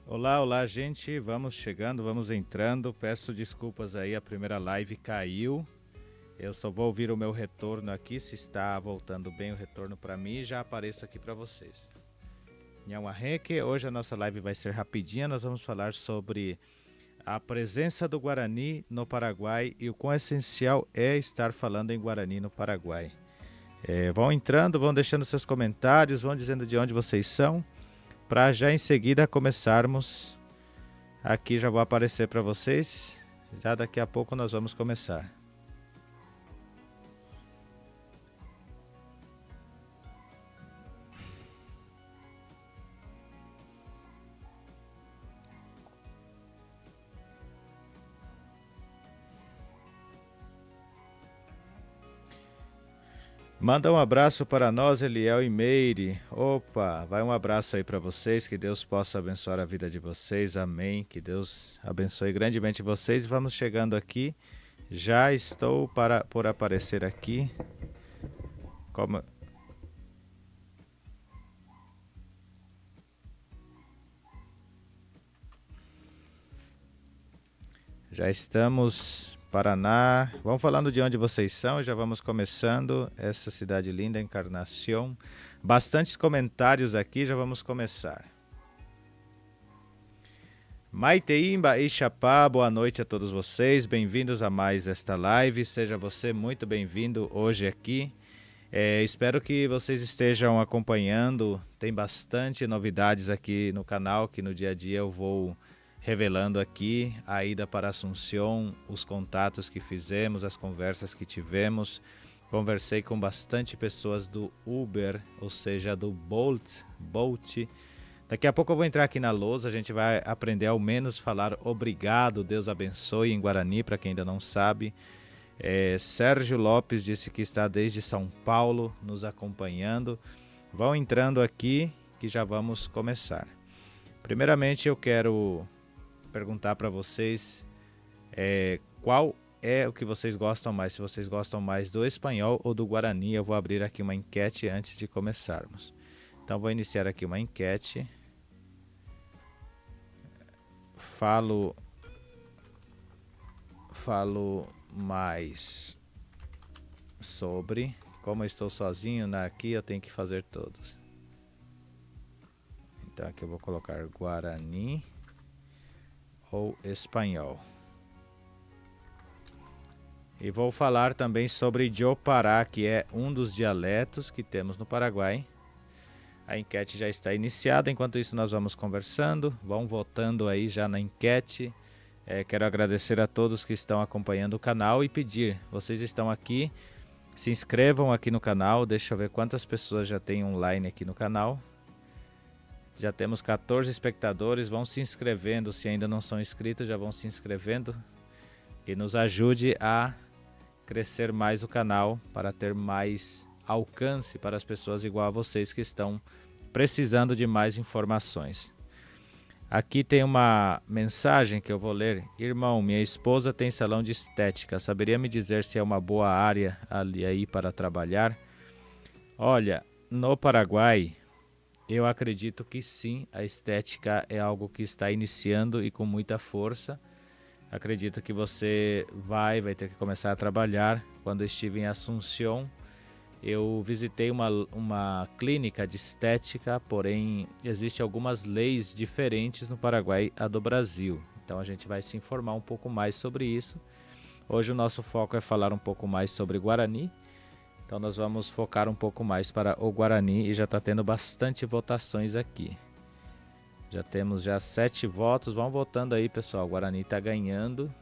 Olá, olá, gente. Vamos chegando, vamos entrando. Peço desculpas aí, a primeira live caiu. Eu só vou ouvir o meu retorno aqui, se está voltando bem o retorno para mim e já apareço aqui para vocês. Nhahuarreque, hoje a nossa live vai ser rapidinha. Nós vamos falar sobre a presença do Guarani no Paraguai e o quão essencial é estar falando em Guarani no Paraguai. Vão entrando, vão deixando seus comentários, vão dizendo de onde vocês são, para já em seguida começarmos. Aqui já vou aparecer para vocês. Já daqui a pouco nós vamos começar. Manda um abraço para nós, Eliel e Meire. Opa, vai um abraço aí para vocês. Que Deus possa abençoar a vida de vocês. Amém. Que Deus abençoe grandemente vocês. Vamos chegando aqui. Já estou por aparecer aqui. Já estamos, Paraná. Vamos falando de onde vocês são, já vamos começando. Essa cidade linda, Encarnação. Bastantes comentários aqui, já vamos começar. Maiteimba e Chapá, boa noite a todos vocês. Bem-vindos a mais esta live. Seja você muito bem-vindo hoje aqui. Espero que vocês estejam acompanhando. Tem bastante novidades aqui no canal, que no dia a dia eu vou revelando aqui a ida para Assunção, os contatos que fizemos, as conversas que tivemos. Conversei com bastante pessoas do Uber, ou seja, do Bolt. Daqui a pouco eu vou entrar aqui na lousa, a gente vai aprender ao menos falar obrigado, Deus abençoe em Guarani, para quem ainda não sabe. Sérgio Lopes disse que está desde São Paulo nos acompanhando. Vão entrando aqui que já vamos começar. Primeiramente eu quero perguntar para vocês qual é o que vocês gostam mais, se vocês gostam mais do espanhol ou do Guarani. Eu vou abrir aqui uma enquete antes de começarmos. Então vou iniciar aqui uma enquete. Falo mais sobre, como eu estou sozinho aqui, eu tenho que fazer todos. Então aqui eu vou colocar Guarani ou espanhol. E vou falar também sobre Jopará, que é um dos dialetos que temos no Paraguai. A enquete já está iniciada, enquanto isso nós vamos conversando, vão votando aí já na enquete. Quero agradecer a todos que estão acompanhando o canal e pedir, vocês estão aqui, se inscrevam aqui no canal, deixa eu ver quantas pessoas já tem online aqui no canal. Já temos 14 espectadores, vão se inscrevendo, se ainda não são inscritos, já vão se inscrevendo. E nos ajude a crescer mais o canal, para ter mais alcance para as pessoas igual a vocês que estão precisando de mais informações. Aqui tem uma mensagem que eu vou ler. Irmão, minha esposa tem salão de estética. Saberia me dizer se é uma boa área ali aí para trabalhar? Olha, no Paraguai, eu acredito que sim, a estética é algo que está iniciando e com muita força. Acredito que você vai ter que começar a trabalhar. Quando estive em Assunção, eu visitei uma clínica de estética, porém existem algumas leis diferentes no Paraguai a do Brasil. Então a gente vai se informar um pouco mais sobre isso. Hoje o nosso foco é falar um pouco mais sobre Guarani. Então nós vamos focar um pouco mais para o Guarani e já está tendo bastante votações aqui. Já temos 7 votos, vão votando aí, pessoal. O Guarani está ganhando.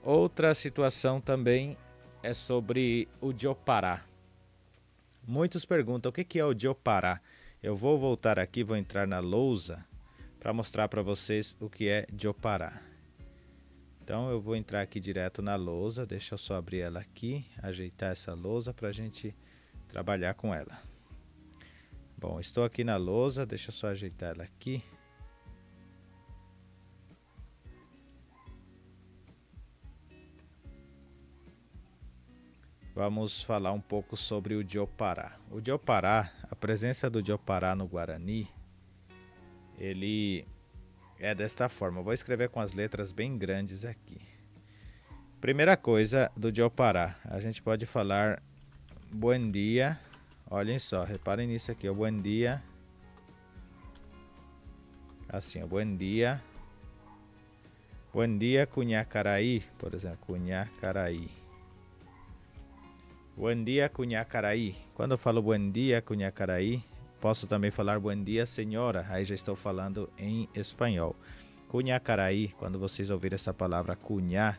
Outra situação também é sobre o Jopará. Muitos perguntam o que é o Jopará. Eu vou voltar aqui, vou entrar na lousa para mostrar para vocês o que é Jopará. Então eu vou entrar aqui direto na lousa, deixa eu só abrir ela aqui, ajeitar essa lousa para a gente trabalhar com ela. Bom, estou aqui na lousa, deixa eu só ajeitar ela aqui. Vamos falar um pouco sobre o Jopará. O Jopará, a presença do Jopará no Guarani, ele é desta forma. Eu vou escrever com as letras bem grandes aqui. Primeira coisa do Diopará, a gente pode falar bom dia. Olhem só, reparem nisso aqui, bom dia. Assim, bom dia. Bom dia, Cunhacaraí, por exemplo, Cunhacaraí. Bom dia, Cunhacaraí. Quando eu falo bom dia, Cunhacaraí, posso também falar bom dia, senhora. Aí já estou falando em espanhol. Cunhacaraí, quando vocês ouvirem essa palavra cunhá,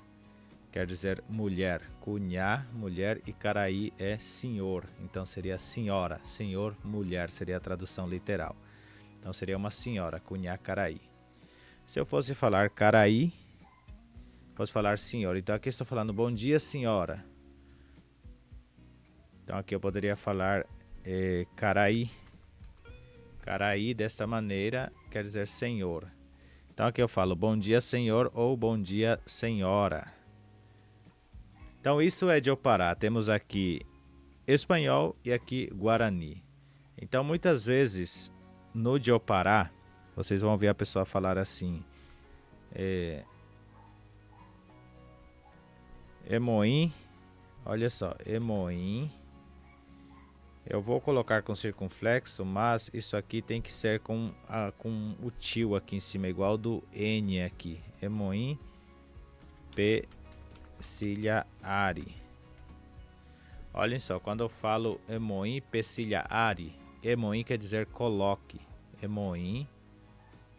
quer dizer mulher. Cunhá, mulher, e caraí é senhor. Então seria senhora, senhor, mulher, seria a tradução literal. Então seria uma senhora, Cunhacaraí. Se eu fosse falar caraí, fosse falar senhor. Então aqui eu estou falando bom dia, senhora. Então aqui eu poderia falar caraí. Caraí desta maneira quer dizer senhor. Então aqui eu falo bom dia, senhor, ou bom dia, senhora. Então isso é Diopará. Temos aqui espanhol e aqui guarani. Então muitas vezes no Diopará vocês vão ver a pessoa falar assim: Emoim, olha só, Emoim. Eu vou colocar com circunflexo, mas isso aqui tem que ser com o tio aqui em cima, igual do N aqui. Emoim, Pecilhaari. Olhem só, quando eu falo Emoim, Pecilhaari, Emoim quer dizer coloque. Emoim,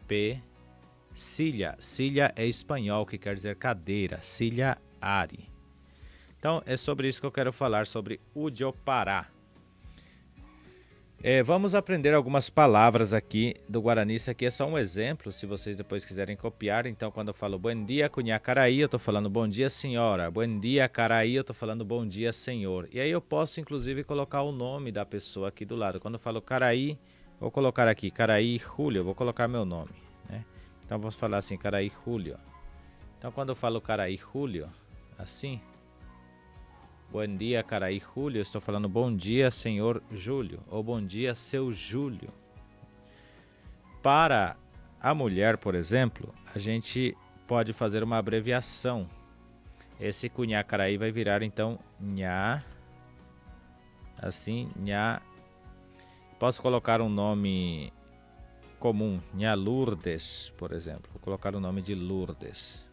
Pecilha. Cilha é espanhol, que quer dizer cadeira. Cilhaari. Então é sobre isso que eu quero falar, sobre o Diopará. Vamos aprender algumas palavras aqui do Guarani. Isso aqui é só um exemplo, se vocês depois quiserem copiar. Então, quando eu falo bom dia, Cunhacaraí, eu estou falando bom dia, senhora. Bom dia, Caraí, eu estou falando bom dia, senhor. E aí eu posso, inclusive, colocar o nome da pessoa aqui do lado. Quando eu falo Caraí, vou colocar aqui, Caraí Júlio, vou colocar meu nome, né? Então, vamos falar assim, Caraí Júlio. Então, quando eu falo Caraí Júlio, assim... Bom dia, Caraí Júlio. Eu estou falando bom dia, senhor Júlio. Ou bom dia, seu Júlio. Para a mulher, por exemplo, a gente pode fazer uma abreviação. Esse Cunhacaraí vai virar, então, Nha. Assim, Nha. Posso colocar um nome comum, Nha Lourdes, por exemplo. Vou colocar o nome de Lourdes.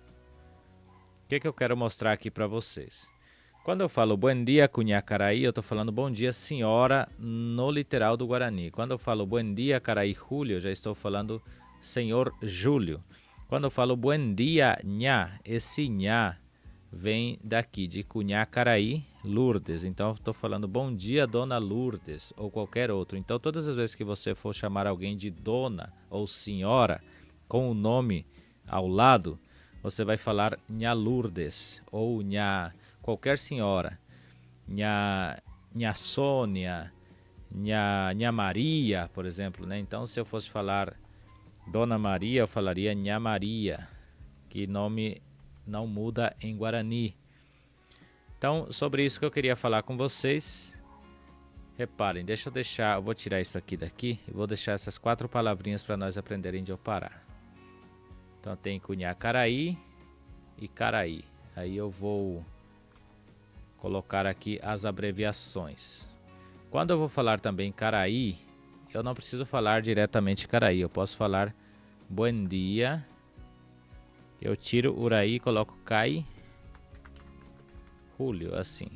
O que eu quero mostrar aqui para vocês? Quando eu falo bom dia, Cunhacaraí, eu estou falando bom dia, senhora, no literal do Guarani. Quando eu falo bom dia, Caraí Júlio, eu já estou falando senhor Júlio. Quando eu falo bom dia, Nha, esse Nha vem daqui, de Cunhacaraí, Lourdes. Então eu estou falando bom dia, dona Lourdes, ou qualquer outro. Então todas as vezes que você for chamar alguém de dona ou senhora, com o nome ao lado, você vai falar Nha Lourdes, ou Nha... qualquer senhora, Nha Sônia, Nha Maria, por exemplo, né? Então, se eu fosse falar Dona Maria, eu falaria Nha Maria, que nome não muda em Guarani. Então, sobre isso que eu queria falar com vocês. Reparem, eu vou tirar isso aqui daqui e vou deixar essas 4 palavrinhas para nós aprenderem Diopará. Então, tem Cunhacaraí e Caraí. Aí eu vou colocar aqui as abreviações. Quando eu vou falar também Caraí, eu não preciso falar diretamente Caraí. Eu posso falar bom dia. Eu tiro o Uraí e coloco Cai Júlio, assim.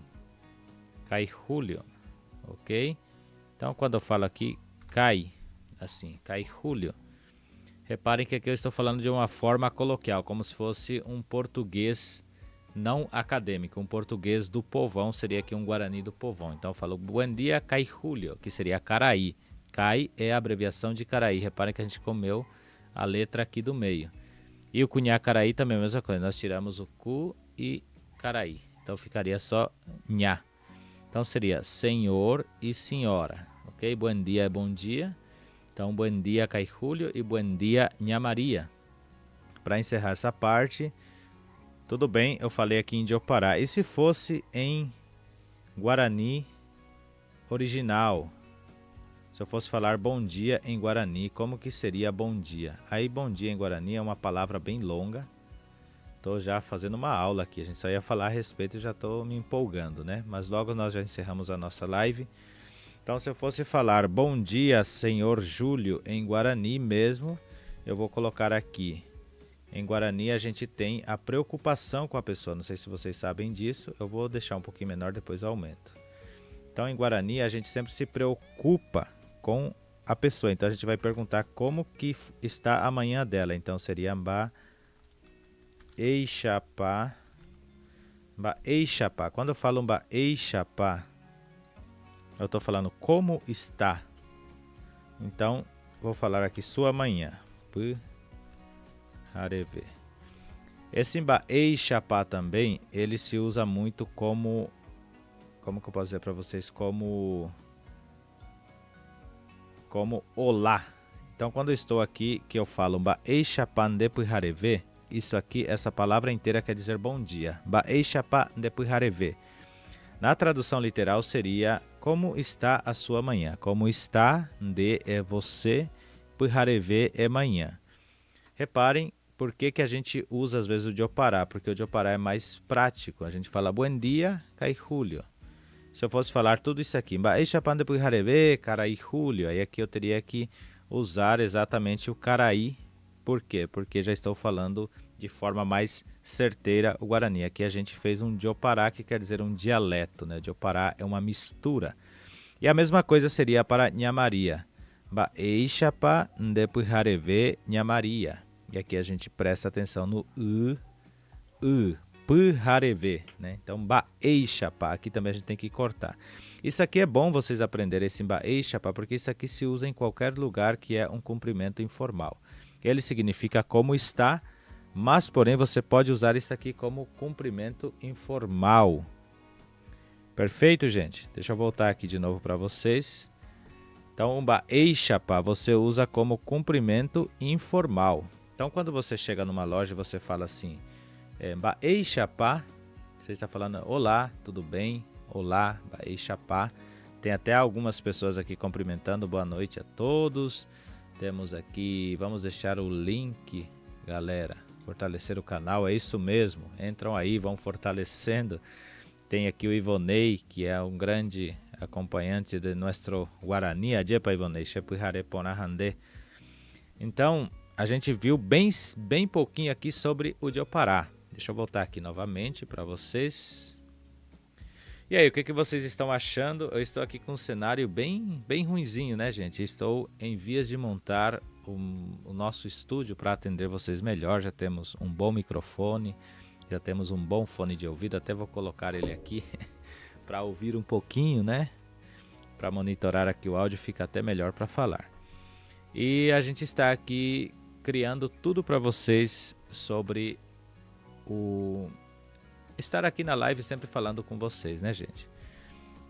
Cai Júlio, ok? Então, quando eu falo aqui Cai, assim, Cai Júlio. Reparem que aqui eu estou falando de uma forma coloquial, como se fosse um português não acadêmico, um português do povão, seria aqui um Guarani do povão. Então eu falo bom dia, Cai Júlio, que seria Caraí. Cai é a abreviação de Caraí. Reparem que a gente comeu a letra aqui do meio. E o Cunhacaraí também é a mesma coisa. Nós tiramos o Cu e Caraí. Então ficaria só Nha. Então seria senhor e senhora. Ok? Bom dia é bom dia. Então bom dia, Cai Júlio, e bom dia, Nha Maria. Para encerrar essa parte... Tudo bem, eu falei aqui em Diopará. E se fosse em Guarani original? Se eu fosse falar bom dia em Guarani, como que seria bom dia? Aí bom dia em Guarani é uma palavra bem longa. Estou já fazendo uma aula aqui, a gente só ia falar a respeito e já estou me empolgando, né? Mas logo nós já encerramos a nossa live. Então se eu fosse falar bom dia, senhor Júlio, em Guarani mesmo, eu vou colocar aqui. Em Guarani a gente tem a preocupação com a pessoa, não sei se vocês sabem disso, eu vou deixar um pouquinho menor, depois eu aumento. Então em Guarani a gente sempre se preocupa com a pessoa, então a gente vai perguntar como que está a manhã dela, então seria Mba Eixapá. Mba Eixapá, quando eu falo Mba Eixapá, eu estou falando como está, então vou falar aqui sua manhã, Hareve. Esse Mba Eixapá também, ele se usa muito como que eu posso dizer para vocês, como olá. Então quando eu estou aqui, que eu falo Mba Eixapá Ndepu Hareve, isso aqui, essa palavra inteira quer dizer bom dia. Mba Eixapá Ndepu Hareve. Na tradução literal seria como está a sua manhã. Como está, Nde é você, Puhareve é manhã. Reparem por que a gente usa às vezes o Diopará, porque o Diopará é mais prático. A gente fala bom dia, Cai Julio. Se eu fosse falar tudo isso aqui, Carai Julio, aí aqui eu teria que usar exatamente o Caraí. Por quê? Porque já estou falando de forma mais certeira o Guarani. Aqui a gente fez um Diopará, que quer dizer um dialeto, né? Diopará é uma mistura. E a mesma coisa seria para Nhamaria. Eixapa Ndepuhareve Nhamaria. E aqui a gente presta atenção no Puhareve, né? Então, Eixapa, aqui também a gente tem que cortar. Isso aqui é bom vocês aprenderem esse Eixapa, porque isso aqui se usa em qualquer lugar que é um cumprimento informal. Ele significa como está, mas porém você pode usar isso aqui como cumprimento informal. Perfeito, gente? Deixa eu voltar aqui de novo para vocês. Então, Eixapa você usa como cumprimento informal. Então, quando você chega numa loja e você fala assim, Eixapa, você está falando olá, tudo bem? Olá, Eixapa. Tem até algumas pessoas aqui cumprimentando, boa noite a todos. Temos aqui, vamos deixar o link, galera, fortalecer o canal, é isso mesmo. Entram aí, vão fortalecendo. Tem aqui o Ivonei, que é um grande acompanhante de nosso Guarani. Adiepa Ivonei, Shepuihareponahande. Então, a gente viu bem pouquinho aqui sobre o Diopará. Deixa eu voltar aqui novamente para vocês. E aí, o que vocês estão achando? Eu estou aqui com um cenário bem ruinzinho, né, gente? Estou em vias de montar o nosso estúdio para atender vocês melhor. Já temos um bom microfone, já temos um bom fone de ouvido. Até vou colocar ele aqui para ouvir um pouquinho, né? Para monitorar aqui o áudio, fica até melhor para falar. E a gente está aqui criando tudo para vocês sobre estar aqui na live sempre falando com vocês, né, gente?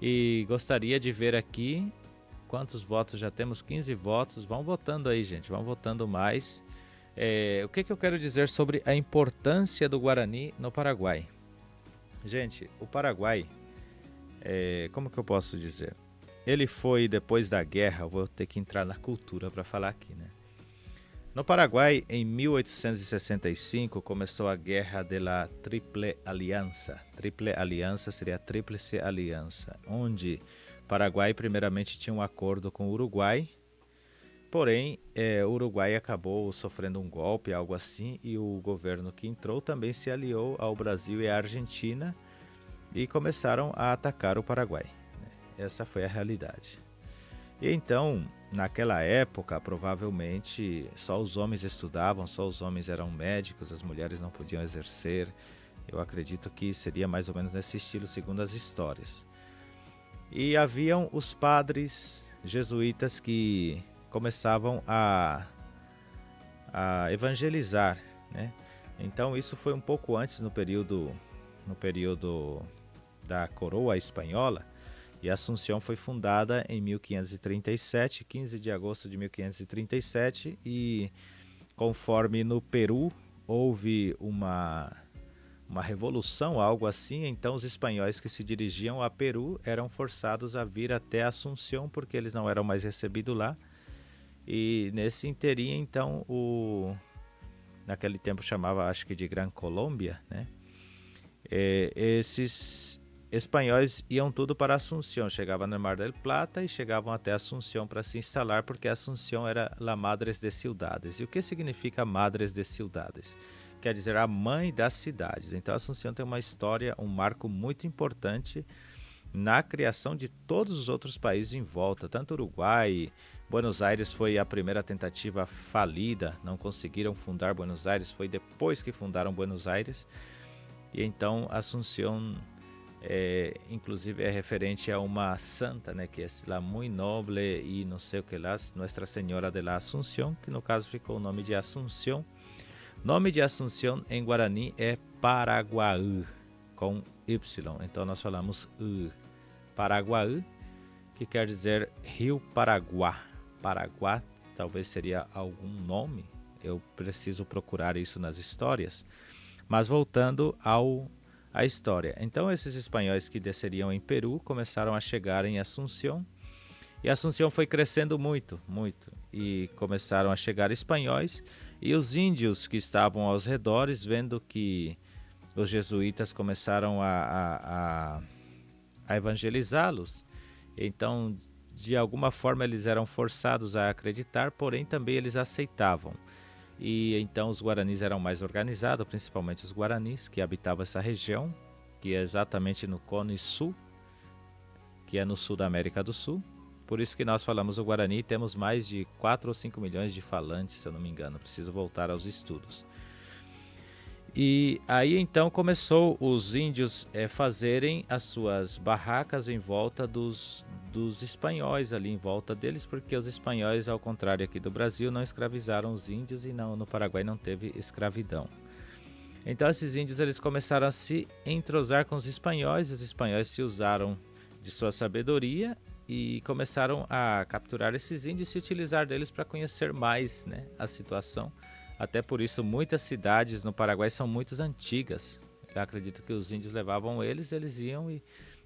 E gostaria de ver aqui quantos votos já temos. 15 votos. Vão votando aí, gente. Vão votando mais. O que eu quero dizer sobre a importância do Guarani no Paraguai? Gente, o Paraguai, como que eu posso dizer? Ele foi, depois da guerra, eu vou ter que entrar na cultura para falar aqui, né? No Paraguai, em 1865, começou a Guerra da Triple Aliança. Triple Aliança seria a Tríplice Aliança, onde o Paraguai primeiramente tinha um acordo com o Uruguai, porém o Uruguai acabou sofrendo um golpe, algo assim, e o governo que entrou também se aliou ao Brasil e à Argentina e começaram a atacar o Paraguai. Essa foi a realidade. E então, naquela época, provavelmente só os homens estudavam, só os homens eram médicos, as mulheres não podiam exercer. Eu acredito que seria mais ou menos nesse estilo, segundo as histórias. E haviam os padres jesuítas que começavam a evangelizar, né? Então isso foi um pouco antes, no período da coroa espanhola. E Assunção foi fundada em 1537, 15 de agosto de 1537, e conforme no Peru houve uma uma revolução, algo assim. Então os espanhóis que se dirigiam a Peru eram forçados a vir até Assunção, porque eles não eram mais recebidos lá. E nesse inteirinho, então, naquele tempo chamava, acho que de Gran Colômbia, né? Esses espanhóis iam tudo para Assunção, chegavam no Mar del Plata e chegavam até Assunção para se instalar, porque Assunção era la Madres de Ciudades. E o que significa Madres de Ciudades? Quer dizer a mãe das cidades. Então Assunção tem uma história, um marco muito importante na criação de todos os outros países em volta, tanto Uruguai, Buenos Aires foi a primeira tentativa falida, não conseguiram fundar Buenos Aires, foi depois que fundaram Buenos Aires. E então Assunção, inclusive é referente a uma santa, né, que é la muy noble e não sei o que lá, Nuestra Senhora de la Assunção, que no caso ficou o nome de Assunção. Nome de Assunção em Guarani é Paraguaú, com Y, então nós falamos Paraguaú, que quer dizer Rio Paraguá. Paraguá talvez seria algum nome, eu preciso procurar isso nas histórias. Mas voltando à história, então esses espanhóis que desceriam em Peru começaram a chegar em Assunção, e Assunção foi crescendo muito, muito, e começaram a chegar espanhóis, e os índios que estavam aos redores, vendo que os jesuítas começaram a evangelizá-los, então de alguma forma eles eram forçados a acreditar, porém também eles aceitavam. E então os guaranis eram mais organizados, principalmente os guaranis que habitavam essa região, que é exatamente no Cone Sul, que é no sul da América do Sul. Por isso que nós falamos o Guarani e temos mais de 4 ou 5 milhões de falantes, se eu não me engano. Preciso voltar aos estudos. E aí então começou os índios fazerem as suas barracas em volta dos espanhóis, ali em volta deles, porque os espanhóis, ao contrário aqui do Brasil, não escravizaram os índios e no Paraguai não teve escravidão. Então esses índios eles começaram a se entrosar com os espanhóis se usaram de sua sabedoria e começaram a capturar esses índios e se utilizar deles para conhecer mais, né, a situação. Até por isso muitas cidades no Paraguai são muito antigas. Eu acredito que os índios levavam eles iam e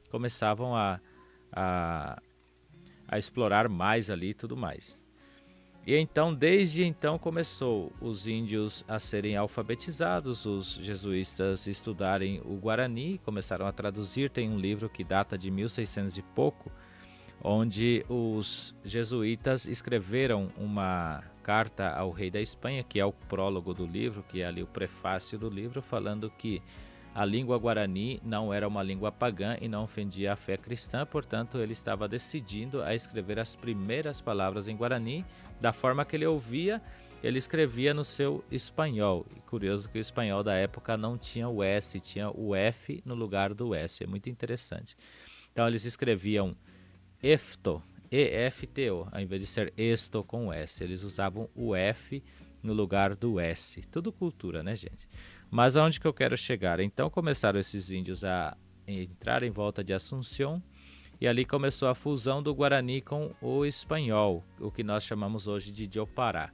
começavam a explorar mais ali e tudo mais. E então, desde então, começou os índios a serem alfabetizados, os jesuítas estudarem o Guarani, começaram a traduzir. Tem um livro que data de 1600 e pouco, onde os jesuítas escreveram uma carta ao rei da Espanha, que é o prólogo do livro, que é ali o prefácio do livro, falando que a língua guarani não era uma língua pagã e não ofendia a fé cristã, portanto ele estava decidindo a escrever as primeiras palavras em guarani, da forma que ele ouvia, ele escrevia no seu espanhol. E curioso que o espanhol da época não tinha o S, tinha o F no lugar do S, é muito interessante. Então eles escreviam EFTO, E-F-T-O, ao invés de ser esto com S, eles usavam o F no lugar do S. Tudo cultura, né, gente? Mas aonde que eu quero chegar? Então começaram esses índios a entrar em volta de Assunção e ali começou a fusão do Guarani com o espanhol, o que nós chamamos hoje de Diopará.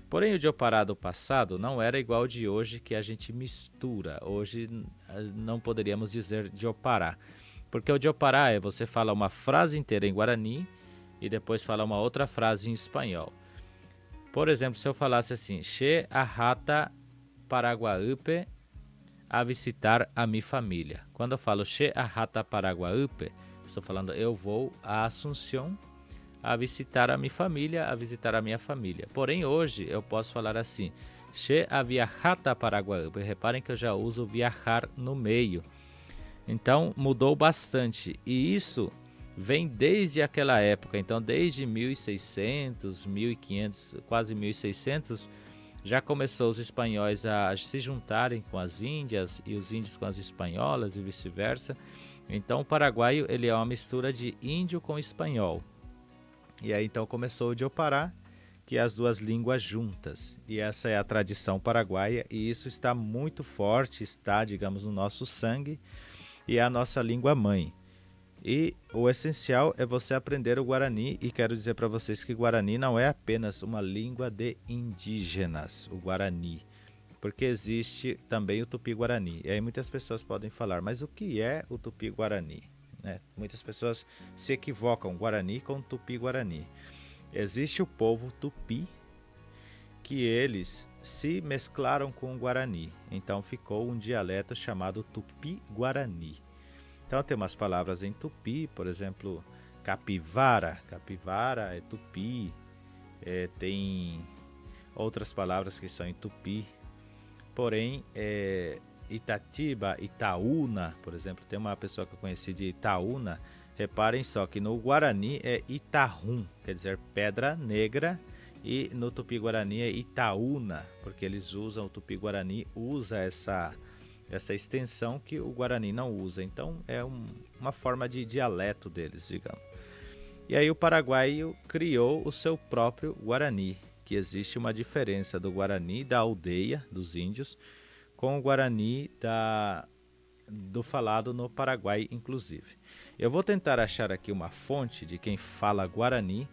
Porém, o Diopará do passado não era igual ao de hoje, que a gente mistura. Hoje não poderíamos dizer Diopará, porque o Diopará é você fala uma frase inteira em Guarani e depois fala uma outra frase em espanhol. Por exemplo, se eu falasse assim, Che a rata Paraguaípe a visitar a minha família. Quando eu falo Che a rata Paraguaípe, estou falando eu vou a Assunção a visitar a minha família, a visitar a minha família. Porém, hoje eu posso falar assim, Che a viajata Paraguaípe. Reparem que eu já uso viajar no meio. Então, mudou bastante. E isso vem desde aquela época. Então, desde 1600, 1500, quase 1600, já começou os espanhóis a se juntarem com as índias e os índios com as espanholas e vice-versa. Então o paraguaio ele é uma mistura de índio com espanhol. E aí então começou o Diopará, que é as duas línguas juntas. E essa é a tradição paraguaia e isso está muito forte, está, digamos, no nosso sangue e é a nossa língua mãe. E o essencial é você aprender o Guarani, e quero dizer para vocês que Guarani não é apenas uma língua de indígenas, o Guarani. porque existe também o Tupi-Guarani. E aí muitas pessoas podem falar, mas o que é o Tupi-Guarani? Né? Muitas pessoas se equivocam Guarani com Tupi-Guarani. Existe o povo Tupi, que eles se mesclaram com o Guarani, então ficou um dialeto chamado Tupi-Guarani. Então tem umas palavras em Tupi, por exemplo, capivara, capivara é Tupi, tem outras palavras que são em Tupi, porém Itatiba, Itaúna, por exemplo, tem uma pessoa que eu conheci de Itaúna, reparem só que no Guarani é Itarum, quer dizer pedra negra, e no Tupi-Guarani é Itaúna, porque eles usam, o Tupi-Guarani usa essa extensão que o Guarani não usa, então é uma forma de dialeto deles, digamos. E aí o paraguaio criou o seu próprio Guarani, que existe uma diferença do Guarani da aldeia dos índios com o Guarani do falado no Paraguai, inclusive. Eu vou tentar achar aqui uma fonte de quem fala Guarani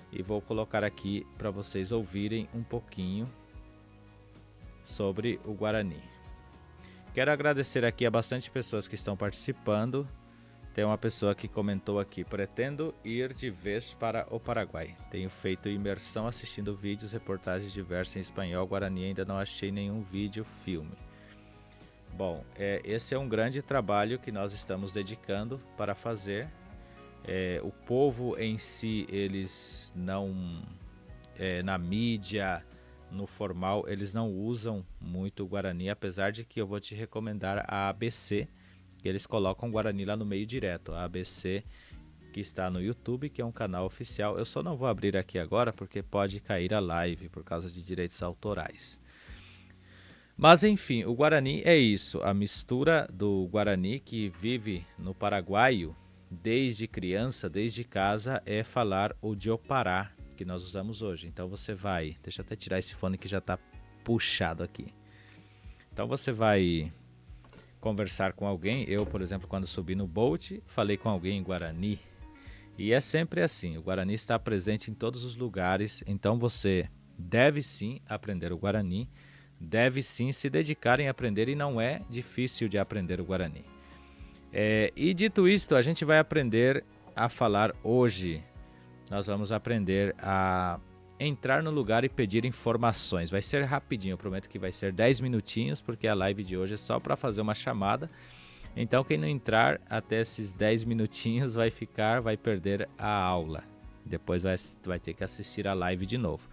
e vou colocar aqui para vocês ouvirem um pouquinho sobre o Guarani. Quero agradecer aqui a bastante pessoas que estão participando. Tem uma pessoa que comentou aqui: pretendo ir de vez para o Paraguai. Tenho feito imersão assistindo vídeos, reportagens diversas em espanhol, Guarani, ainda não achei nenhum vídeo, filme. Bom, esse é um grande trabalho que nós estamos dedicando para fazer. O povo em si, eles não, na mídia, no formal, eles não usam muito o Guarani, apesar de que eu vou te recomendar a ABC, que eles colocam o Guarani lá no meio direto. A ABC, que está no YouTube, que é um canal oficial. Eu só não vou abrir aqui agora porque pode cair a live por causa de direitos autorais. Mas enfim, o Guarani é isso, a mistura do Guarani que vive no paraguaio desde criança, desde casa, é falar o Diopará que nós usamos hoje. Então você vai, deixa eu até tirar esse fone que já está puxado aqui. Então você vai conversar com alguém. Eu, por exemplo, quando subi no Bolt, falei com alguém em Guarani. E é sempre assim, o Guarani está presente em todos os lugares, então você deve sim aprender o Guarani, deve sim se dedicar em aprender, e não é difícil de aprender o Guarani. E dito isto, a gente vai aprender a falar hoje. Nós vamos aprender a entrar no lugar e pedir informações. Vai ser rapidinho, eu prometo que vai ser 10 minutinhos, porque a live de hoje é só para fazer uma chamada. Então quem não entrar até esses 10 minutinhos vai perder a aula. Depois vai ter que assistir a live de novo.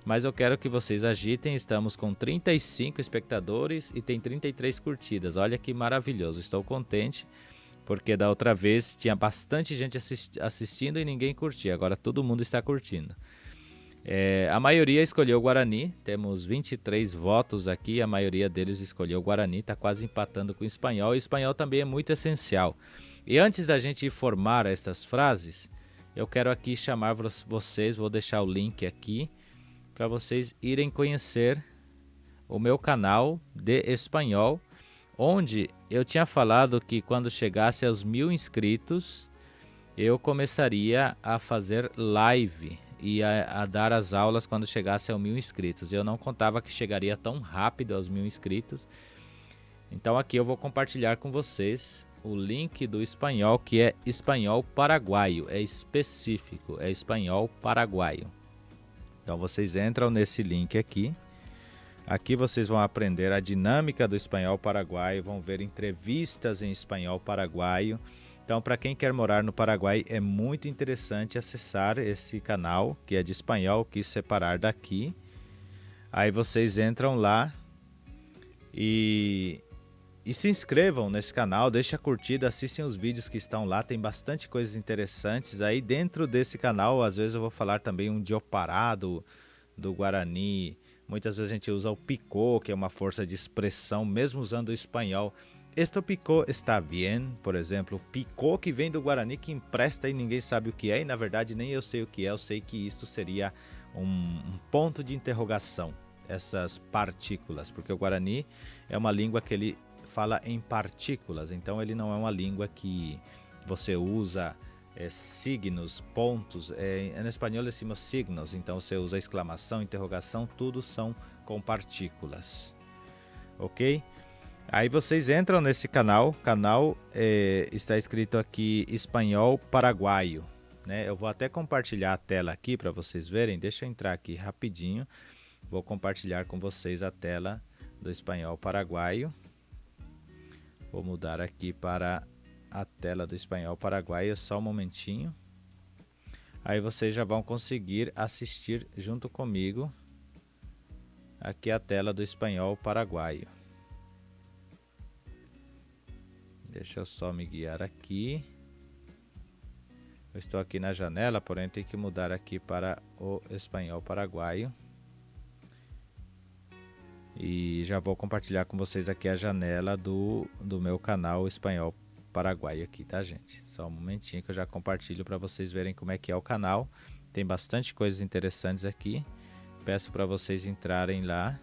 Mas eu quero que vocês agitem, estamos com 35 espectadores e tem 33 curtidas. Olha que maravilhoso, estou contente, porque da outra vez tinha bastante gente assistindo e ninguém curtia, agora todo mundo está curtindo. A maioria escolheu o Guarani, temos 23 votos aqui, a maioria deles escolheu o Guarani, está quase empatando com o espanhol. O espanhol também é muito essencial. E antes da gente formar estas frases, eu quero aqui chamar vocês, vou deixar o link aqui, para vocês irem conhecer o meu canal de espanhol, onde eu tinha falado que quando chegasse aos 1000 inscritos, eu começaria a fazer live e a dar as aulas quando chegasse aos 1000 inscritos. Eu não contava que chegaria tão rápido aos 1000 inscritos. Então aqui eu vou compartilhar com vocês o link do espanhol, que é espanhol paraguaio, é específico, é espanhol paraguaio. Então vocês entram nesse link aqui. Aqui vocês vão aprender a dinâmica do espanhol paraguaio, vão ver entrevistas em espanhol paraguaio. Então, para quem quer morar no Paraguai, é muito interessante acessar esse canal, que é de espanhol, quis separar daqui. Aí vocês entram lá e se inscrevam nesse canal, deixem a curtida, assistem os vídeos que estão lá, tem bastante coisas interessantes. Aí dentro desse canal, às vezes eu vou falar também um Diopará do Guarani. Muitas vezes a gente usa o picô, que é uma força de expressão, mesmo usando o espanhol. Esto picô está bien, por exemplo, picô que vem do Guarani, que empresta e ninguém sabe o que é, e na verdade nem eu sei o que é, eu sei que isto seria um ponto de interrogação, essas partículas, porque o Guarani é uma língua que ele fala em partículas, então ele não é uma língua que você usa signos, pontos, em espanhol decimos signos, então você usa exclamação, interrogação, tudo são com partículas. ok? Aí vocês entram nesse canal, está escrito aqui Espanhol Paraguaio, né? Eu vou até compartilhar a tela aqui para vocês verem, deixa eu entrar aqui rapidinho, vou compartilhar com vocês a tela do Espanhol Paraguaio. Vou mudar aqui para a tela do Espanhol Paraguaio, só um momentinho. Aí vocês já vão conseguir assistir junto comigo aqui a tela do Espanhol Paraguaio. Deixa eu só me guiar aqui. Eu estou aqui na janela, porém tenho que mudar aqui para o Espanhol Paraguaio. E já vou compartilhar com vocês aqui a janela do meu canal Espanhol Paraguaio aqui, tá, gente? Só um momentinho que eu já compartilho para vocês verem como é que é o canal. Tem bastante coisas interessantes aqui. Peço para vocês entrarem lá.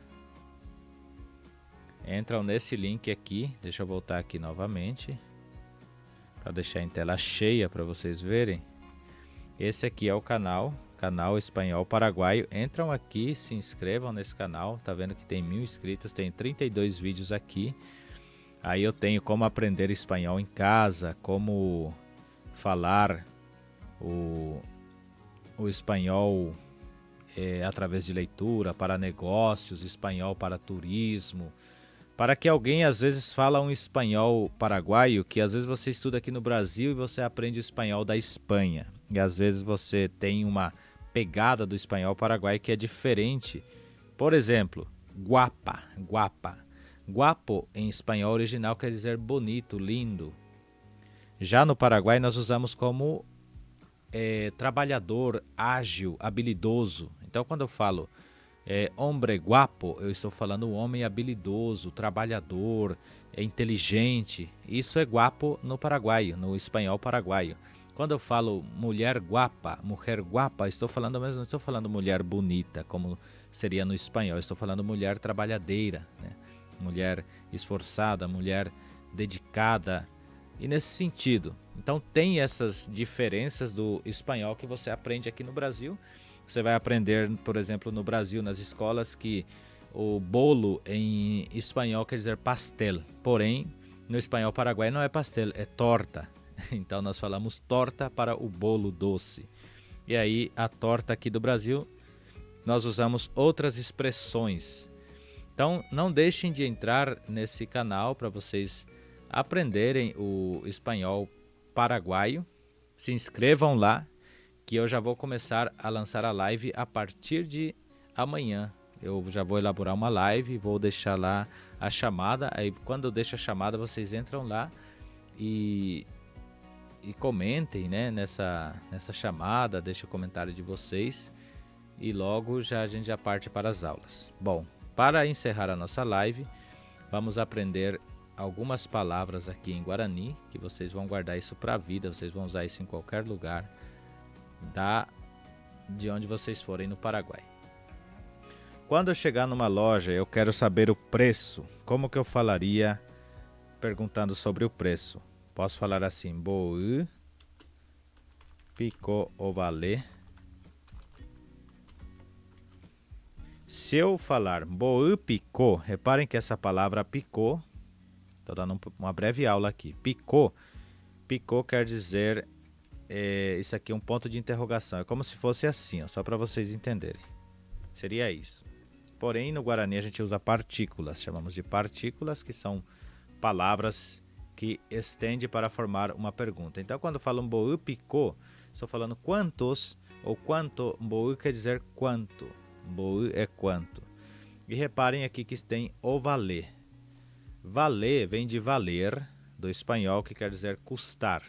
Entram nesse link aqui. Deixa eu voltar aqui novamente, para deixar em tela cheia para vocês verem. Esse aqui é o canal Espanhol Paraguaio. Entram aqui, se inscrevam nesse canal. Tá vendo que tem 1000 inscritos, tem 32 vídeos aqui. Aí eu tenho como aprender espanhol em casa, como falar o espanhol através de leitura, para negócios, espanhol para turismo. Para que alguém às vezes fala um espanhol paraguaio, que às vezes você estuda aqui no Brasil e você aprende o espanhol da Espanha. E às vezes você tem uma pegada do espanhol paraguaio que é diferente. Por exemplo, guapa. Guapo em espanhol original quer dizer bonito, lindo. Já no Paraguai nós usamos como trabalhador, ágil, habilidoso. Então quando eu falo hombre guapo, eu estou falando homem habilidoso, trabalhador, inteligente. Isso é guapo no paraguaio, no espanhol paraguaio. Quando eu falo mulher guapa, estou falando mesmo, não estou falando mulher bonita, como seria no espanhol. Estou falando mulher trabalhadeira, né? Mulher esforçada, mulher dedicada. E nesse sentido, então tem essas diferenças do espanhol que você aprende aqui no Brasil. Você vai aprender, por exemplo, no Brasil, nas escolas, que o bolo em espanhol quer dizer pastel. Porém, no espanhol paraguaio não é pastel, é torta. Então nós falamos torta para o bolo doce. E aí a torta aqui do Brasil, nós usamos outras expressões. Então não deixem de entrar nesse canal para vocês aprenderem o espanhol paraguaio. Se inscrevam lá, que eu já vou começar a lançar a live a partir de amanhã. Eu já vou elaborar uma live, vou deixar lá a chamada. Aí quando eu deixo a chamada, vocês entram lá e comentem, né, nessa chamada, deixem o comentário de vocês e logo a gente já parte para as aulas. Bom, para encerrar a nossa live, vamos aprender algumas palavras aqui em Guarani, que vocês vão guardar isso para a vida, vocês vão usar isso em qualquer lugar de onde vocês forem no Paraguai. Quando eu chegar numa loja, eu quero saber o preço. Como que eu falaria perguntando sobre o preço? Posso falar assim, boa, pico ou vale. Se eu falar boa, pico, reparem que essa palavra pico, estou dando uma breve aula aqui. Pico quer dizer, isso aqui é um ponto de interrogação. É como se fosse assim, ó, só para vocês entenderem. Seria isso. Porém, no Guarani a gente usa partículas, chamamos de partículas, que são palavras que estende para formar uma pergunta. Então, quando falo boa pico, estou falando quantos, ou quanto. Boa quer dizer quanto. Boa é quanto. E reparem aqui que tem o valer. Valer vem de valer, do espanhol, que quer dizer custar.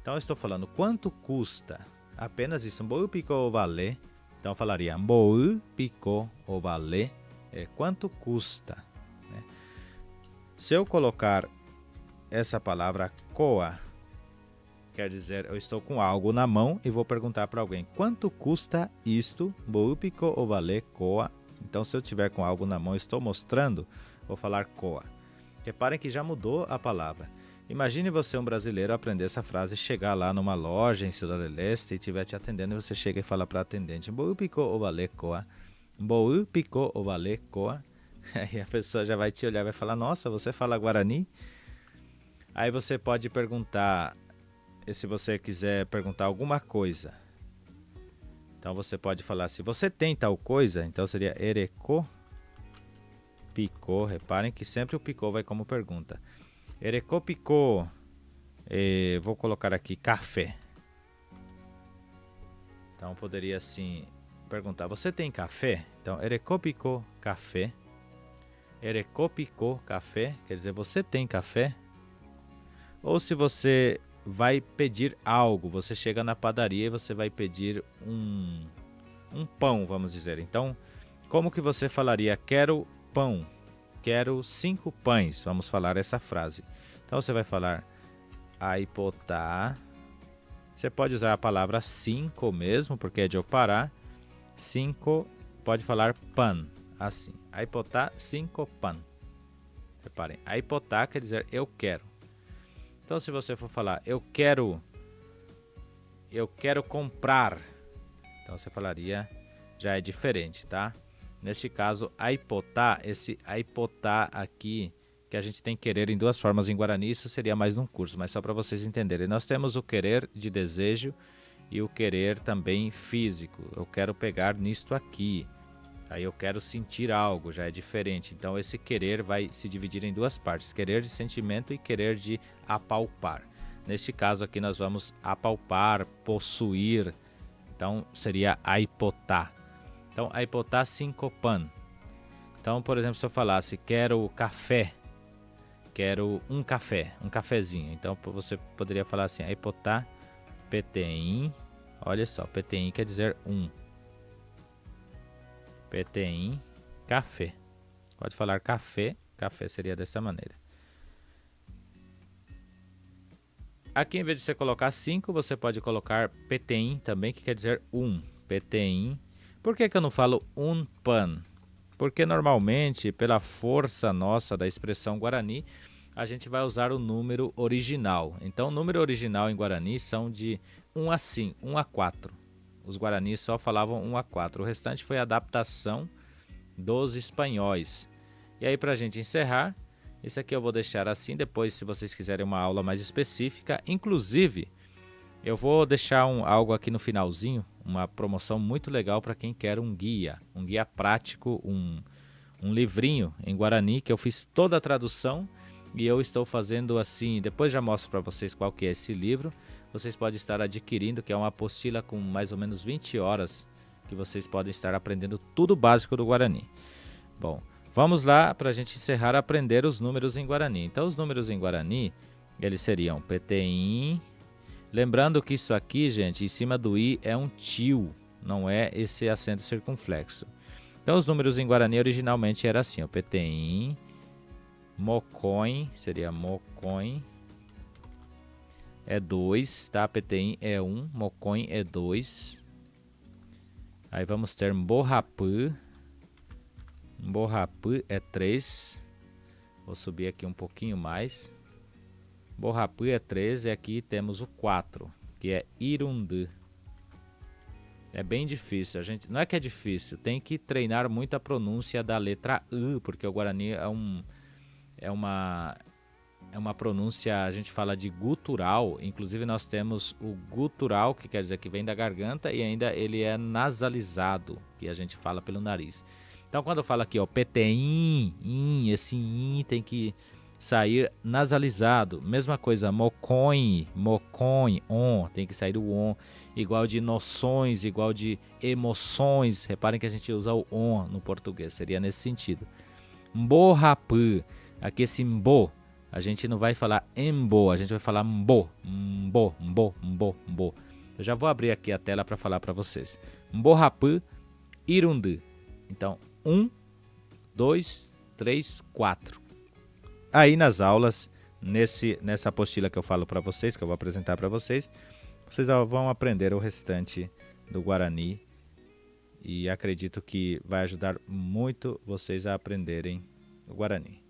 Então, eu estou falando quanto custa. Apenas isso. Boa pico ou valer. Então, eu falaria boa pico ou valer é quanto custa. Né? Se eu colocar essa palavra coa, quer dizer, eu estou com algo na mão e vou perguntar para alguém, quanto custa isto? Boúpico ou vale coa? Então, se eu tiver com algo na mão e estou mostrando, vou falar coa. Reparem que já mudou a palavra. Imagine você, um brasileiro, aprender essa frase, chegar lá numa loja em Ciudad del Este e estiver te atendendo e você chega e fala para a atendente, boúpico ou vale coa? Boúpico ou vale coa? Aí a pessoa já vai te olhar e vai falar, nossa, você fala Guarani? Aí você pode perguntar, se você quiser perguntar alguma coisa. Então você pode falar, se você tem tal coisa, então seria ereco picô. Reparem que sempre o picô vai como pergunta. Ereco picô, vou colocar aqui café. Então poderia assim perguntar, você tem café? Então, ereco picô café. Ereco picô café, quer dizer, você tem café? Ou se você vai pedir algo, você chega na padaria e você vai pedir um pão, vamos dizer. Então, como que você falaria, quero pão, quero 5 pães, vamos falar essa frase. Então você vai falar, aipotá. Você pode usar a palavra 5 mesmo, porque é de Pará. 5, pode falar pan, assim. Aipotá, 5 pan. Reparem, aipotá quer dizer eu quero. Então se você for falar eu quero comprar, então você falaria, já é diferente, tá? Neste caso, aipotá, esse aipotá aqui, que a gente tem querer em 2 formas em Guarani, isso seria mais num curso, mas só para vocês entenderem. Nós temos o querer de desejo e o querer também físico. Eu quero pegar nisto aqui. Aí eu quero sentir algo, já é diferente. Então esse querer vai se dividir em 2 partes. Querer de sentimento e querer de apalpar. Neste caso aqui nós vamos apalpar, possuir. Então seria aipotá. Então aipotá 5 pan. Então, por exemplo, se eu falasse quero café, quero um café, um cafezinho. Então você poderia falar assim, aipotá petein. Olha só, petein quer dizer um. Petein, café. Pode falar café, café seria dessa maneira. Aqui, em vez de você colocar 5, você pode colocar petein também, que quer dizer um. Petein. Por que eu não falo um pan? Porque normalmente, pela força nossa da expressão Guarani, a gente vai usar o número original. Então, o número original em Guarani são de 1 a 5, 1 a 4. Os guaranis só falavam 1 a 4. O restante foi adaptação dos espanhóis. E aí, para a gente encerrar, isso aqui eu vou deixar assim. Depois, se vocês quiserem uma aula mais específica, inclusive, eu vou deixar algo aqui no finalzinho, uma promoção muito legal para quem quer um guia prático, um livrinho em Guarani, que eu fiz toda a tradução e eu estou fazendo assim. Depois já mostro para vocês qual que é esse livro. Vocês podem estar adquirindo, que é uma apostila com mais ou menos 20 horas, que vocês podem estar aprendendo tudo básico do Guarani. Bom, vamos lá para a gente encerrar a aprender os números em Guarani. Então, os números em Guarani, eles seriam petein. Lembrando que isso aqui, gente, em cima do i é um tio, não é esse acento circunflexo. Então, os números em Guarani originalmente era assim, ó, petein, mocoin, seria mocoin, é 2, tá? Petein é 1, mocoin é 2. Aí vamos ter mborrapã. Mborrapã é 3. Vou subir aqui um pouquinho mais. Mborrapã é 3 e aqui temos o 4, que é irundã. É bem difícil, não é que é difícil, tem que treinar muito a pronúncia da letra U, porque o Guarani é uma pronúncia, a gente fala de gutural. Inclusive nós temos o gutural, que quer dizer que vem da garganta, e ainda ele é nasalizado, que a gente fala pelo nariz. Então quando eu falo aqui, ó, petein, esse in tem que sair nasalizado. Mesma coisa, mocoin, on, tem que sair o on. Igual de noções, igual de emoções. Reparem que a gente usa o on no português, seria nesse sentido. Mborrapã, aqui esse mbo, a gente não vai falar embo, a gente vai falar mbo. Eu já vou abrir aqui a tela para falar para vocês. Mborrapã, irundã. Então, 1, 2, 3, 4. Aí nas aulas, nessa apostila que eu falo para vocês, que eu vou apresentar para vocês, vocês vão aprender o restante do Guarani. E acredito que vai ajudar muito vocês a aprenderem o Guarani.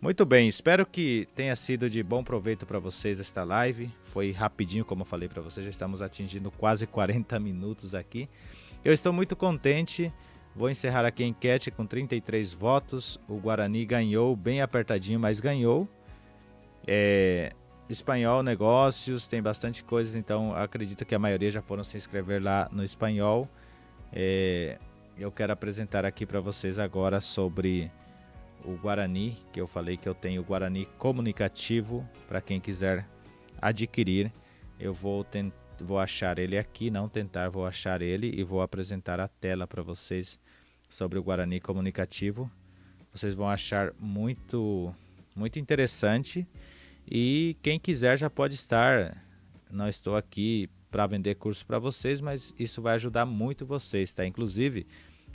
Muito bem, espero que tenha sido de bom proveito para vocês esta live. Foi rapidinho, como eu falei para vocês, já estamos atingindo quase 40 minutos aqui. Eu estou muito contente Vou encerrar aqui a enquete com 33 votos. O Guarani ganhou, bem apertadinho, mas ganhou. Espanhol, negócios, tem bastante coisas, então acredito que a maioria já foram se inscrever lá no espanhol. Eu quero apresentar aqui para vocês agora sobre o Guarani, que eu falei que eu tenho o Guarani comunicativo, para quem quiser adquirir. Eu vou achar ele aqui, vou achar ele e vou apresentar a tela para vocês sobre o Guarani comunicativo. Vocês vão achar muito, muito interessante e quem quiser já pode estar. Não estou aqui para vender curso para vocês, mas isso vai ajudar muito vocês, tá? Inclusive,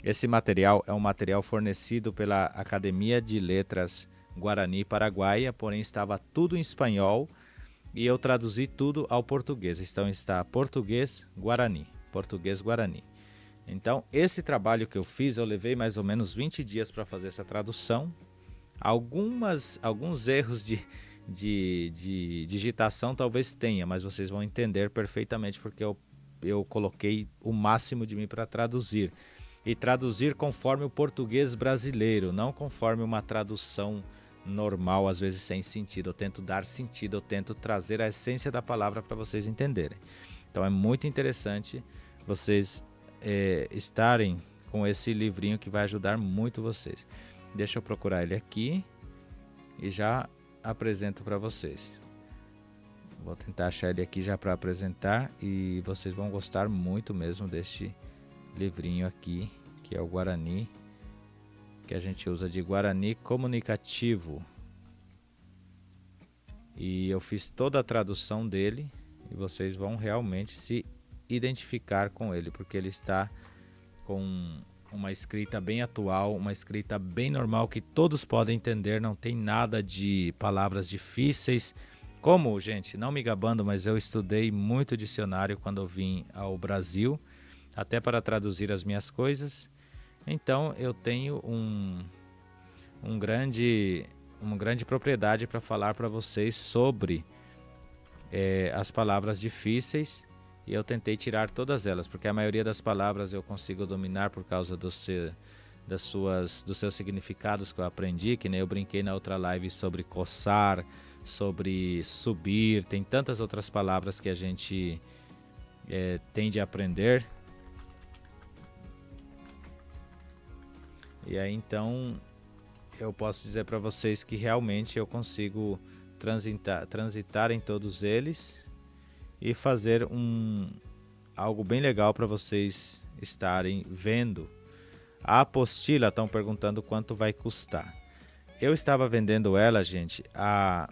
esse material é um material fornecido pela Academia de Letras Guarani Paraguaia, porém estava tudo em espanhol e eu traduzi tudo ao português. Então está português-guarani. Então esse trabalho que eu fiz, eu levei mais ou menos 20 dias para fazer essa tradução. Alguns erros de digitação talvez tenha, mas vocês vão entender perfeitamente porque eu coloquei o máximo de mim para traduzir. E traduzir conforme o português brasileiro, não conforme uma tradução normal, às vezes sem sentido. Eu tento dar sentido, eu tento trazer a essência da palavra para vocês entenderem. Então é muito interessante vocês estarem com esse livrinho que vai ajudar muito vocês. Deixa eu procurar ele aqui e já apresento para vocês. Vou tentar achar ele aqui já para apresentar e vocês vão gostar muito mesmo deste livrinho aqui, que é o Guarani, que a gente usa de Guarani comunicativo. E eu fiz toda a tradução dele e vocês vão realmente se identificar com ele, porque ele está com uma escrita bem atual, uma escrita bem normal que todos podem entender, não tem nada de palavras difíceis. Como, gente, não me gabando, mas eu estudei muito dicionário quando eu vim ao Brasil, até para traduzir as minhas coisas. Então eu tenho uma grande propriedade para falar para vocês sobre as palavras difíceis, e eu tentei tirar todas elas, porque a maioria das palavras eu consigo dominar por causa dos seus significados que eu aprendi, que nem eu brinquei na outra live sobre coçar, sobre subir, tem tantas outras palavras que a gente tem de aprender. E aí então eu posso dizer para vocês que realmente eu consigo transitar em todos eles e fazer algo bem legal para vocês estarem vendo. A apostila, estão perguntando quanto vai custar. Eu estava vendendo ela, gente, a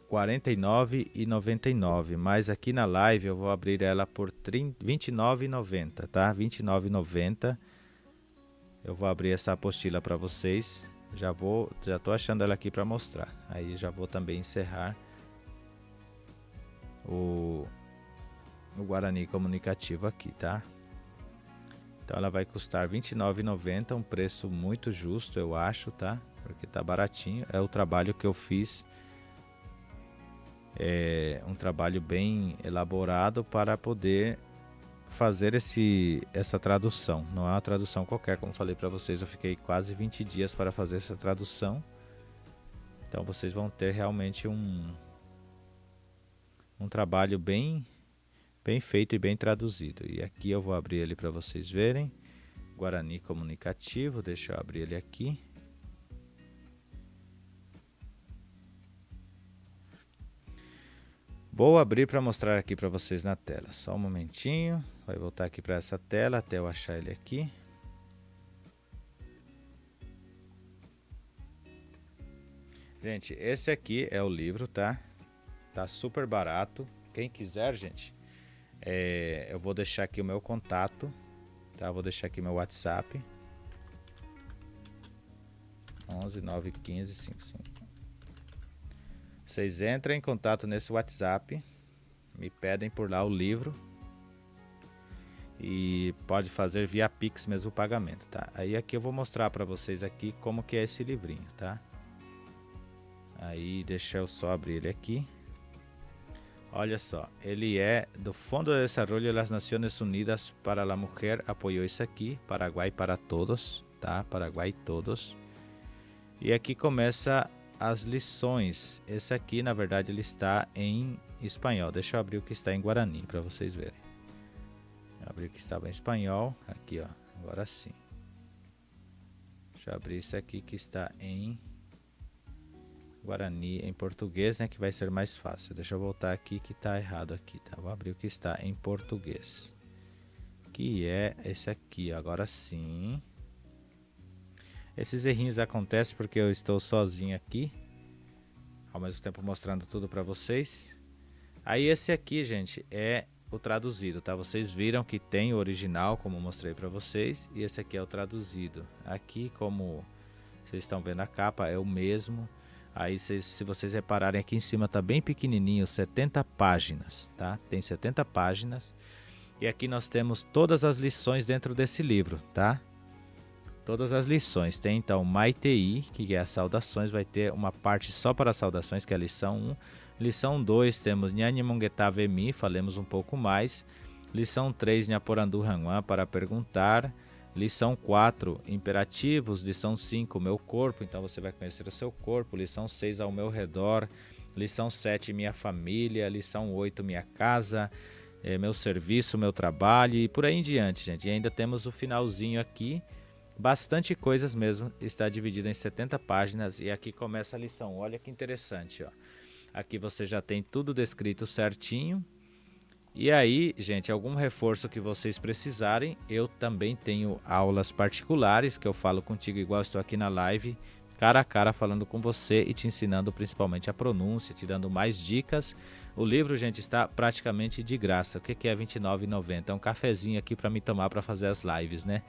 R$ 49,99, mas aqui na live eu vou abrir ela por R$ 29,90, tá? R$ 29,90. Eu vou abrir essa apostila para vocês. Já tô achando ela aqui para mostrar. Aí já vou também encerrar o Guarani comunicativo aqui, tá? Então ela vai custar R$ 29,90, um preço muito justo, eu acho, tá? Porque tá baratinho. É o trabalho que eu fiz. É um trabalho bem elaborado para poder fazer essa tradução. Não é uma tradução qualquer, como falei para vocês, eu fiquei quase 20 dias para fazer essa tradução. Então vocês vão ter realmente um trabalho bem feito e bem traduzido. E aqui eu vou abrir ele para vocês verem. Guarani comunicativo, deixa eu abrir ele aqui. Vou abrir para mostrar aqui para vocês na tela. Só um momentinho. Vai voltar aqui para essa tela até eu achar ele aqui. Gente, esse aqui é o livro, tá? Tá super barato. Quem quiser, gente, eu vou deixar aqui o meu contato, tá? Vou deixar aqui meu WhatsApp. 11 915 55. Vocês entram em contato nesse WhatsApp, me pedem por lá o livro e pode fazer via Pix mesmo o pagamento, tá? Aí aqui eu vou mostrar para vocês aqui como que é esse livrinho, tá? Aí deixa eu só abrir ele aqui. Olha só, ele é do Fundo de Desarrollo das Nações Unidas para a Mulher, apoiou isso aqui, Paraguai para todos, tá? Paraguai todos. E aqui começa as lições. Esse aqui, na verdade, ele está em espanhol. Deixa eu abrir o que está em Guarani para vocês verem. Eu abri o que estava em espanhol, aqui ó, agora sim. Deixa eu abrir isso aqui que está em Guarani, em português, né, que vai ser mais fácil. Deixa eu voltar aqui que está errado aqui, tá? Vou abrir o que está em português. Que é esse aqui, agora sim. Esses errinhos acontecem porque eu estou sozinho aqui, ao mesmo tempo mostrando tudo para vocês. Aí esse aqui, gente, é o traduzido, tá? Vocês viram que tem o original, como mostrei para vocês, e esse aqui é o traduzido. Aqui, como vocês estão vendo a capa, é o mesmo. Aí, se vocês repararem, aqui em cima tá bem pequenininho, 70 páginas, tá? Tem 70 páginas. E aqui nós temos todas as lições dentro desse livro, tá? Todas as lições. Tem então Maitei, que é as saudações, vai ter uma parte só para as saudações, que é a lição 1. Lição 2 temos Nhanimongeta-Vemi, falemos um pouco mais. Lição 3, Nhaporandu Hanwan, para perguntar. Lição 4, imperativos. Lição 5, meu corpo, então você vai conhecer o seu corpo. Lição 6, ao meu redor. Lição 7, minha família. Lição 8, minha casa, meu serviço, meu trabalho e por aí em diante, gente. E ainda temos o finalzinho aqui. Bastante coisas mesmo, está dividido em 70 páginas e aqui começa a lição. Olha que interessante, ó. Aqui você já tem tudo descrito certinho. E aí, gente, algum reforço que vocês precisarem, eu também tenho aulas particulares que eu falo contigo igual estou aqui na live, cara a cara falando com você e te ensinando principalmente a pronúncia, te dando mais dicas. O livro, gente, está praticamente de graça. O que é R$ 29,90? É um cafezinho aqui para me tomar para fazer as lives, né?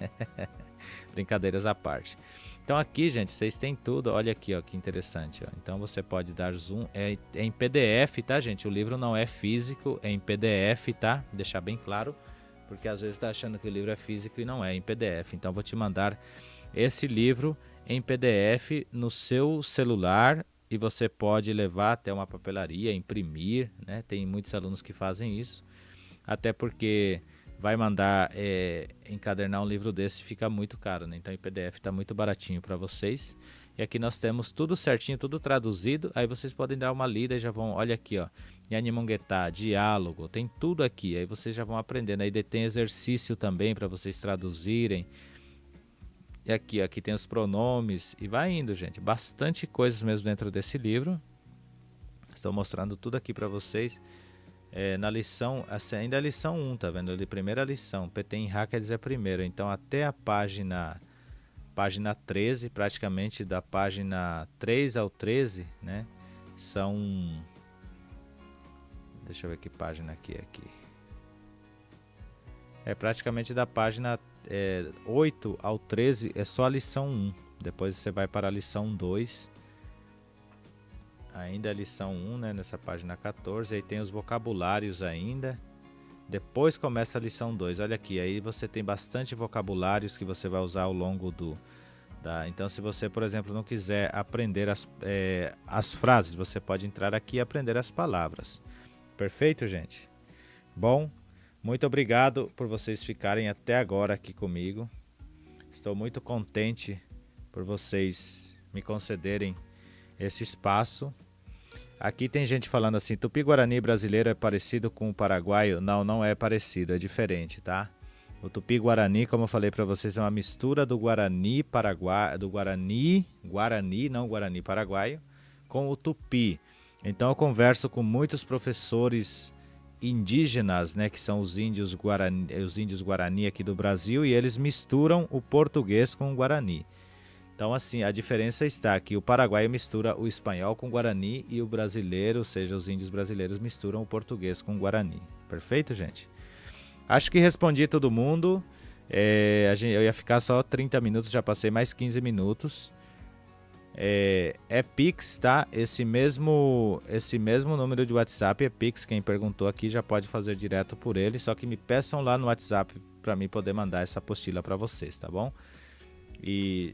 Brincadeiras à parte. Então aqui, gente, vocês têm tudo. Olha aqui, ó, que interessante. Ó. Então você pode dar zoom. É em PDF, tá, gente? O livro não é físico, é em PDF, tá? Deixar bem claro, porque às vezes está achando que o livro é físico e não é em PDF. Então vou te mandar esse livro em PDF no seu celular e você pode levar até uma papelaria, imprimir, né? Tem muitos alunos que fazem isso, até porque vai mandar encadernar um livro desse fica muito caro, né? Então em PDF está muito baratinho para vocês. E aqui nós temos tudo certinho, tudo traduzido. Aí vocês podem dar uma lida e já vão, olha aqui, ó, Nhanimongeta, diálogo, tem tudo aqui. Aí vocês já vão aprendendo. Aí tem exercício também para vocês traduzirem. E aqui tem os pronomes e vai indo, gente. Bastante coisas mesmo dentro desse livro. Estou mostrando tudo aqui para vocês. Na lição, ainda é a lição 1, tá vendo? A primeira lição, Petenha quer dizer primeiro. Então até a página 13, praticamente da página 3 ao 13, né? São... Deixa eu ver que página aqui é aqui. É praticamente da página 8 ao 13 é só a lição 1. Depois você vai para a lição 2. Ainda a lição 1, né, nessa página 14. Aí tem os vocabulários ainda. Depois começa a lição 2. Olha aqui, aí você tem bastante vocabulários que você vai usar ao longo Então se você, por exemplo, não quiser aprender as frases, você pode entrar aqui e aprender as palavras. Perfeito, gente? Bom, muito obrigado por vocês ficarem até agora aqui comigo. Estou muito contente por vocês me concederem esse espaço. Aqui tem gente falando assim, Tupi-Guarani brasileiro é parecido com o paraguaio? Não, não é parecido, é diferente, tá? O Tupi-Guarani, como eu falei para vocês, é uma mistura do Guarani paraguaio, do Guarani paraguaio, com o Tupi. Então eu converso com muitos professores indígenas, né, que são os índios Guarani aqui do Brasil, e eles misturam o português com o Guarani. Então assim, a diferença está que o paraguaio mistura o espanhol com o Guarani e o brasileiro, ou seja, os índios brasileiros misturam o português com o Guarani. Perfeito, gente? Acho que respondi todo mundo. Eu ia ficar só 30 minutos, já passei mais 15 minutos. É Pix, tá? Esse mesmo número de WhatsApp é Pix. Quem perguntou aqui já pode fazer direto por ele. Só que me peçam lá no WhatsApp para mim poder mandar essa apostila para vocês, tá bom? E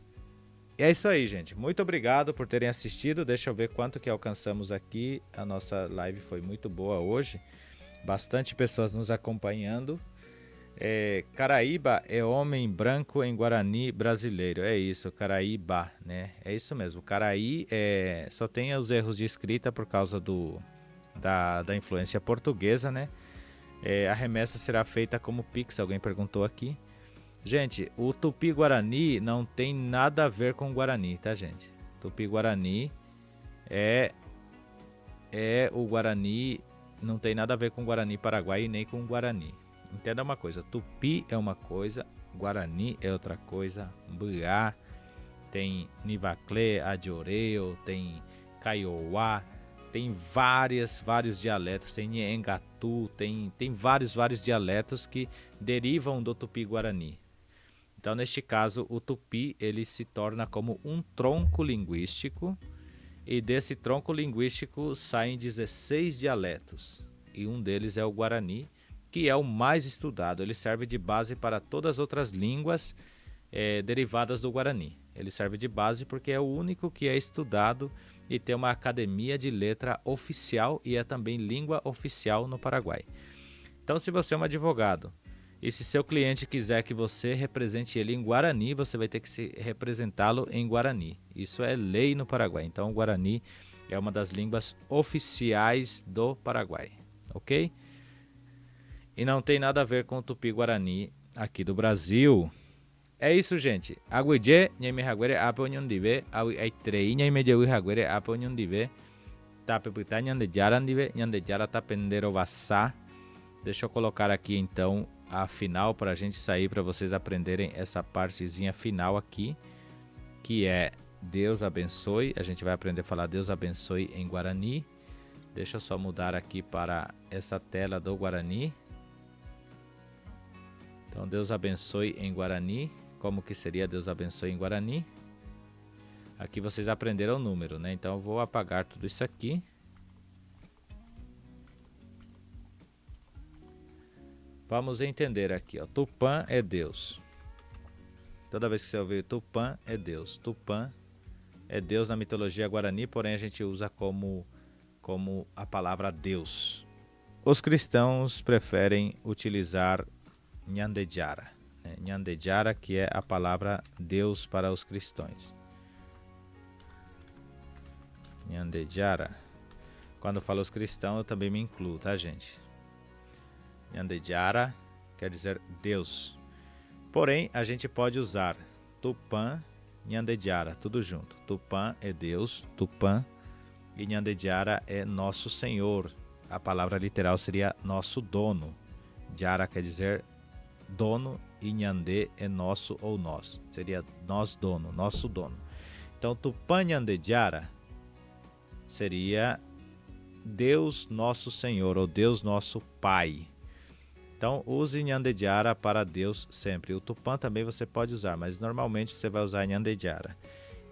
é isso aí, gente. Muito obrigado por terem assistido. Deixa eu ver quanto que alcançamos aqui. A nossa live foi muito boa hoje. Bastante pessoas nos acompanhando. Caraíba é homem branco em Guarani brasileiro. É isso, Caraíba, né? É isso mesmo. Caraí só tem os erros de escrita por causa da influência portuguesa, né? A remessa será feita como Pix, alguém perguntou aqui. Gente, o Tupi-Guarani não tem nada a ver com Guarani, tá, gente? Tupi-Guarani é o Guarani, não tem nada a ver com Guarani Paraguai e nem com Guarani. Entenda uma coisa, Tupi é uma coisa, Guarani é outra coisa, Buiá, tem Nivacle, Adioreu, tem Kaiowá, tem vários dialetos, tem Nhengatu, tem vários dialetos que derivam do Tupi-Guarani. Então, neste caso, o Tupi ele se torna como um tronco linguístico e desse tronco linguístico saem 16 dialetos e um deles é o Guarani, que é o mais estudado. Ele serve de base para todas as outras línguas derivadas do Guarani. Ele serve de base porque é o único que é estudado e tem uma academia de letra oficial e é também língua oficial no Paraguai. Então, se você é um advogado e se seu cliente quiser que você represente ele em Guarani, você vai ter que representá-lo em Guarani. Isso é lei no Paraguai. Então, o Guarani é uma das línguas oficiais do Paraguai, ok? E não tem nada a ver com o Tupi-Guarani aqui do Brasil. É isso, gente. Aguije, nyame haguere ape onyondive, ai trei nyame jeui haguere ape onyondive, tape puta nyande jara tapendero vassa. Deixa eu colocar aqui então a final para a gente sair, para vocês aprenderem essa partezinha final aqui, que é Deus abençoe. A gente vai aprender a falar Deus abençoe em Guarani. Deixa eu só mudar aqui para essa tela do Guarani. Então, Deus abençoe em Guarani. Como que seria Deus abençoe em Guarani? Aqui vocês aprenderam o número, né? Então, eu vou apagar tudo isso aqui. Vamos entender aqui, ó. Tupã é Deus. Toda vez que você ouvir Tupã é Deus. Tupã é Deus na mitologia guarani, porém a gente usa como a palavra Deus. Os cristãos preferem utilizar Nyandejara, né? Nyandejara, que é a palavra Deus para os cristãos. Nyandejara. Quando eu falo os cristãos, eu também me incluo, tá, gente? Nyandejara quer dizer Deus. Porém, a gente pode usar Tupã, Nyandejara, tudo junto. Tupã é Deus, Tupã, e Nyandejara é nosso Senhor. A palavra literal seria nosso dono. Jara quer dizer dono e Nyande é nosso ou nós. Seria nós dono, nosso dono. Então, Tupã Nyandejara seria Deus nosso Senhor ou Deus nosso Pai. Então, use Nyandejara para Deus sempre. O Tupã também você pode usar, mas normalmente você vai usar Nyandejara.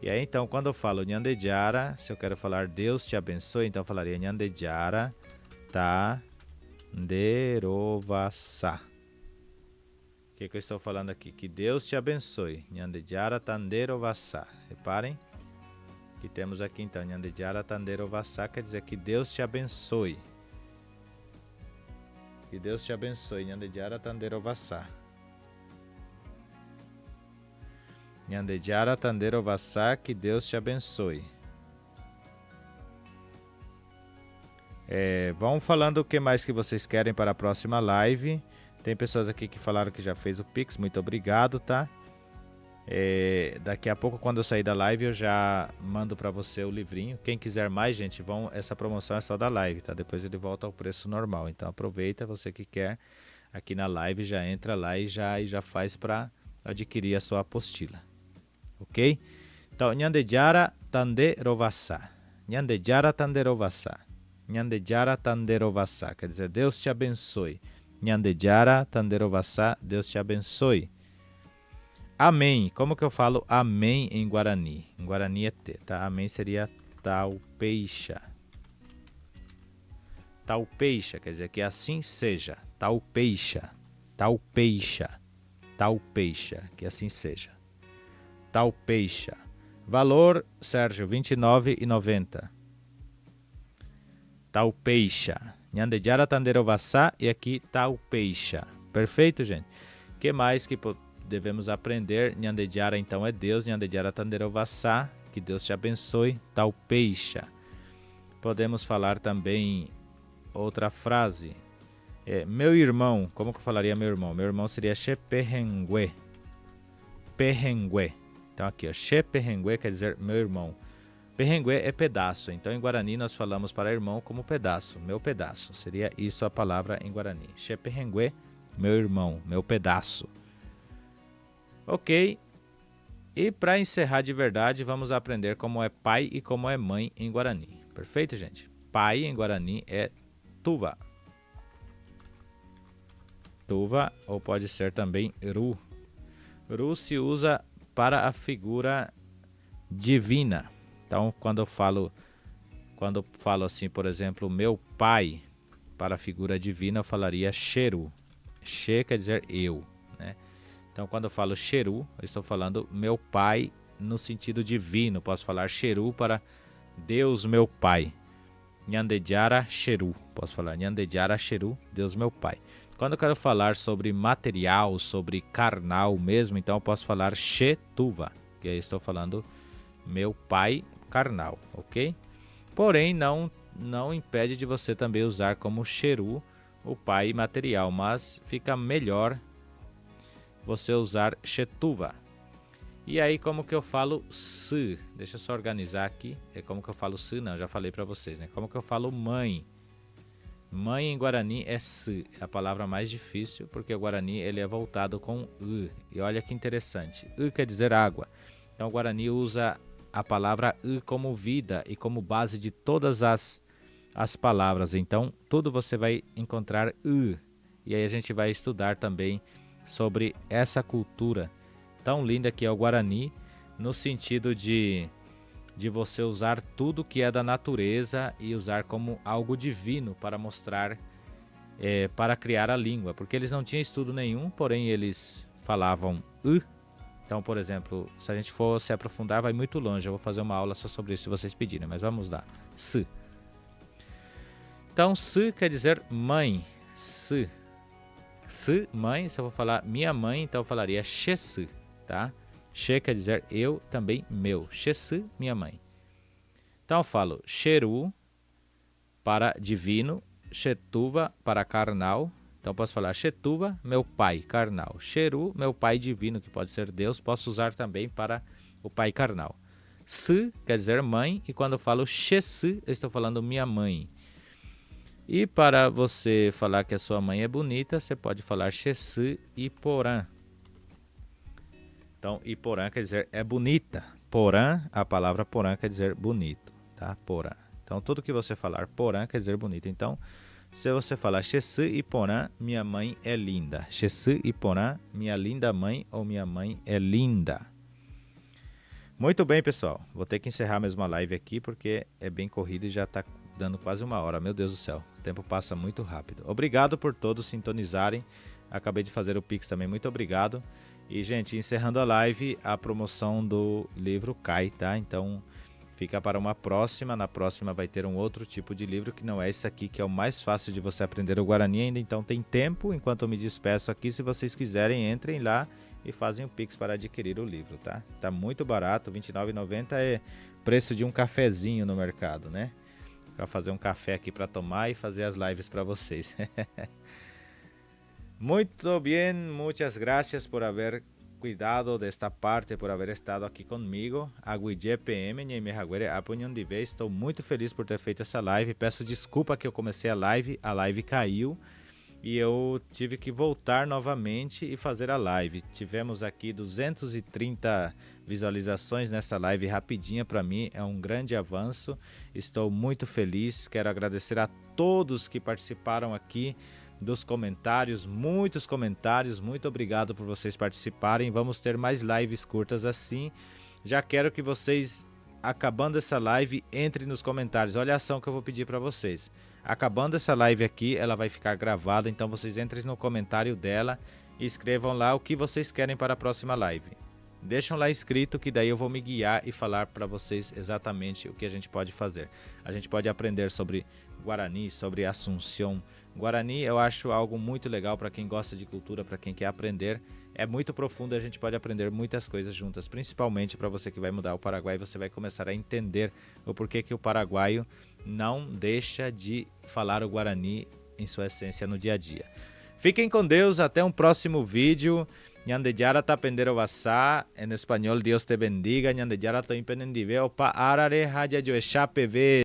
E aí, então, quando eu falo Nyandejara, se eu quero falar Deus te abençoe, então eu falaria Nyandejara Tanderovassa. O que eu estou falando aqui? Que Deus te abençoe. Nyandejara Tanderovassa. Reparem que temos aqui, então, Nyandejara Tanderovassa quer dizer que Deus te abençoe. Que Deus te abençoe. Nyandejara Tanderovassa. Nyandejara Tanderovassa, que Deus te abençoe. Vão falando o que mais que vocês querem para a próxima live. Tem pessoas aqui que falaram que já fez o Pix. Muito obrigado, tá? Daqui a pouco, quando eu sair da live, eu já mando para você o livrinho. Quem quiser mais, gente, essa promoção é só da live, tá? Depois ele volta ao preço normal. Então aproveita, você que quer aqui na live, já entra lá e já faz para adquirir a sua apostila. Ok? Então, Nyandejara Tanderovassa. Nyandejara Tanderovassa. Nyandejara Tanderovassa. Quer dizer, Deus te abençoe. Nyandejara Tanderovassa. Deus te abençoe. Amém. Como que eu falo amém em Guarani? Em Guarani é T, tá? Amém seria taupeixa. Taupeixa, quer dizer que assim seja. Taupeixa. Taupeixa. Taupeixa, que assim seja. Taupeixa. Valor, Sérgio, R$ 29,90. Taupeixa. Nhandejara Tanderovassa e aqui Taupeixa. Perfeito, gente? O que mais que devemos aprender? Nhandejara então é Deus. Nhandejara Tanderovassa. Que Deus te abençoe. Taupeixa. Podemos falar também outra frase. Meu irmão. Como que eu falaria meu irmão? Meu irmão seria Shepehengue. Pehengue. Então aqui, ó. Shepehengue quer dizer meu irmão. Perrengue é pedaço, então em Guarani nós falamos para irmão como pedaço, meu pedaço. Seria isso a palavra em Guarani. Sheperrengue, meu irmão, meu pedaço. Ok, e para encerrar de verdade, vamos aprender como é pai e como é mãe em Guarani. Perfeito, gente? Pai em Guarani é tuva. Tuva, ou pode ser também ru. Ru se usa para a figura divina. Então, quando eu falo assim, por exemplo, meu pai, para a figura divina, eu falaria Sheru. She quer dizer eu, né? Então, quando eu falo Sheru, eu estou falando meu pai no sentido divino. Posso falar Sheru para Deus meu pai. Nhandejara Sheru. Posso falar Nhandejara Sheru, Deus meu pai. Quando eu quero falar sobre material, sobre carnal mesmo, então eu posso falar Shetuva, que aí estou falando meu pai carnal, ok? Porém, não impede de você também usar como Sheru o pai material, mas fica melhor você usar Shetuva. E aí, como que eu falo se? Deixa eu só organizar aqui. É como que eu falo se? Não, já falei para vocês, né? Como que eu falo mãe? Mãe em Guarani é se, é a palavra mais difícil, porque o Guarani ele é voltado com u. E olha que interessante, u quer dizer água. Então o Guarani usa a palavra u como vida e como base de todas as palavras. Então tudo você vai encontrar u. E aí a gente vai estudar também sobre essa cultura tão linda que é o Guarani, no sentido de você usar tudo que é da natureza e usar como algo divino para mostrar, para criar a língua. Porque eles não tinham estudo nenhum, porém eles falavam u. Então, por exemplo, se a gente for se aprofundar, vai muito longe. Eu vou fazer uma aula só sobre isso se vocês pedirem, mas vamos lá. Se. Então, se quer dizer mãe. Se. Se, mãe, se eu vou falar minha mãe, então eu falaria Shesu, tá? She quer dizer eu, também meu. Shesu, minha mãe. Então eu falo Sheru para divino, Shetuva para carnal. Então posso falar Shetuva, meu pai carnal. Sheru, meu pai divino, que pode ser Deus. Posso usar também para o pai carnal. Se quer dizer mãe, e quando eu falo Shesu, eu estou falando minha mãe. E para você falar que a sua mãe é bonita, você pode falar Shesu Iporã. Então, Iporã quer dizer é bonita. Porã, a palavra porã quer dizer bonito, tá? Porã. Então, tudo que você falar porã quer dizer bonito. Então, se você falar Shesu Iporã, minha mãe é linda. Shesu Iporã, minha linda mãe ou minha mãe é linda. Muito bem, pessoal. Vou ter que encerrar mesmo a live aqui porque é bem corrido e já está dando quase 1 hora. Meu Deus do céu, o tempo passa muito rápido. Obrigado por todos sintonizarem. Acabei de fazer o Pix também, muito obrigado. E, gente, encerrando a live, a promoção do livro cai, tá? Então, fica para uma próxima. Na próxima vai ter um outro tipo de livro, que não é esse aqui, que é o mais fácil de você aprender o Guarani ainda. Então, tem tempo, enquanto eu me despeço aqui. Se vocês quiserem, entrem lá e fazem o Pix para adquirir o livro, tá? Tá muito barato, R$ 29,90 é preço de um cafezinho no mercado, né? Para fazer um café aqui para tomar e fazer as lives para vocês. Muito bem, muchas gracias por haber cuidado desta parte, por haber estado aqui comigo. Aguidje PM, Nhemehaguere Apunhão de vez. Estou muito feliz por ter feito essa live. Peço desculpa que eu comecei a live caiu e eu tive que voltar novamente e fazer a live. Tivemos aqui 230 visualizações nessa live rapidinha, para mim é um grande avanço. Estou muito feliz, quero agradecer a todos que participaram aqui dos comentários, muitos comentários, muito obrigado por vocês participarem. Vamos ter mais lives curtas assim. Já quero que vocês, acabando essa live, entrem nos comentários. Olha a ação que eu vou pedir para vocês. Acabando essa live aqui, ela vai ficar gravada, então vocês entrem no comentário dela e escrevam lá o que vocês querem para a próxima live. deixam lá escrito que daí eu vou me guiar e falar para vocês exatamente o que a gente pode fazer. A gente pode aprender sobre Guarani, sobre Assunção. Guarani eu acho algo muito legal para quem gosta de cultura, para quem quer aprender. É muito profundo e a gente pode aprender muitas coisas juntas, principalmente para você que vai mudar o Paraguai. Você vai começar a entender o porquê que o paraguaio não deixa de falar o Guarani em sua essência no dia a dia. Fiquem com Deus, até um próximo vídeo. Ñandeyara tapendero basá, en espanhol Dios te bendiga. Ñandeyara to impenendiveo pa arare haya yo echape ve.